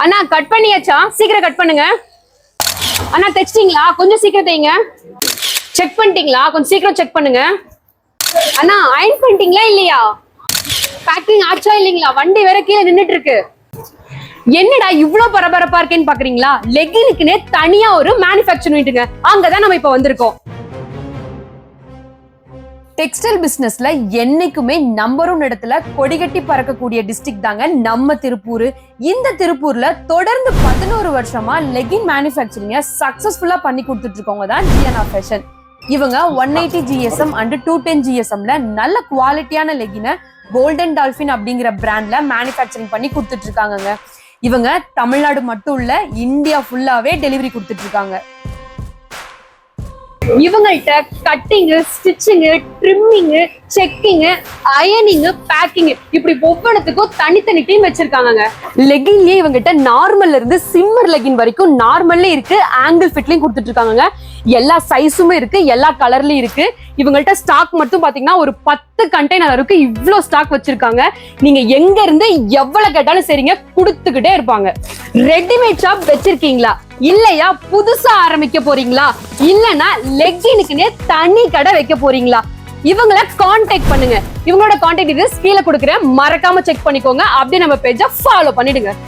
அண்ணா cut பண்ணியாச்சா? சீக்கிரம் cut பண்ணுங்க. அண்ணா தைச்சிட்டீங்களா? கொஞ்சம் சீக்கிரம் தைங்க. செக் பண்ணிட்டீங்களா? கொஞ்சம் சீக்கிரம் செக் பண்ணுங்க. அண்ணா அயன் பண்ணிட்டீங்களா இல்லையா? பேக்கிங் ஆச்சா இல்லைங்களா? வண்டி வேற கீழே நின்னுட்டு இருக்கு. என்னடா இவ்ளோ பரபரப்பா இருக்கேன்னு பாக்குறீங்களா? லெகினுக்குனே தனியா ஒரு மேனுஃபேக்சர் யூனிட்டுங்க. அங்கதான் நம்ம இப்ப வந்திருக்கோம். டெக்ஸ்டைல் பிசினஸ்ல என்னைக்குமே நம்பர் 1 இடத்துல கொடிகட்டி பறக்கக்கூடிய டிஸ்ட்ரிக்ட் தாங்க நம்ம திருப்பூர். இந்த திருப்பூர்ல தொடர்ந்து 11 வருஷமா லெகின் மேனுஃபேக்சரிங்க சக்சஸ்ஃபுல்லா பண்ணி கொடுத்துட்டு இருக்கவங்க தான் ஜிஎன்ஆர் ஃபேஷன். இவங்க 180 GSM அண்ட் 210 GSMல நல்ல குவாலிட்டியான லெகினை கோல்டன் டால்பின் அப்படிங்கிற பிராண்ட்ல மேனுஃபேக்சரிங் பண்ணி கொடுத்துட்டு இருக்காங்க. இவங்க தமிழ்நாடு மட்டும் இல்ல, இந்தியா ஃபுல்லாவே டெலிவரி கொடுத்துட்டு இருக்காங்க. இவங்கள்ட்ட கட்டிங், ஸ்டிச்சிங், ட்ரிம்மிங், செக்கிங், அயனிங், பேக்கிங் இப்படி ஒவ்வொன்றுத்துக்கும் தனித்தனி டீம் வச்சிருக்காங்க. லெகின்லயே இவங்ககிட்ட நார்மல்ல இருந்து சிம்மர் லெகின் வரைக்கும் நார்மல்ல இருக்கு, ஆங்கிள் ஃபிட்லயும் கொடுத்துட்டு இருக்காங்க. எல்லா சைஸுமே இருக்கு, எல்லா கலர்லயும் இருக்கு. இவங்கள்ட்ட ஸ்டாக் மட்டும் பாத்தீங்கன்னா ஒரு 10 கண்டெய்னர் இருக்கு. இவ்ளோ ஸ்டாக் வச்சிருக்காங்க. நீங்க எங்க இருந்து எவ்வளவு கேட்டாலும் சரிங்க, கொடுத்துக்கிட்டே இருப்பாங்க. ரெடிமேட் ஷாப் வச்சிருக்கீங்களா? இல்லையா புதுசா ஆரம்பிக்க போறீங்களா? இல்லனா லெகினுக்குனே தனி கடை வைக்க போறீங்களா? இவங்களை கான்டாக்ட் பண்ணுங்க. இவங்களோட கான்டாக்ட் டீடைல்ஸ் கீழே கொடுக்குறேன், மறக்காம செக் பண்ணிக்கோங்க. அப்படியே நம்ம பேஜை ஃபாலோ பண்ணிடுங்க.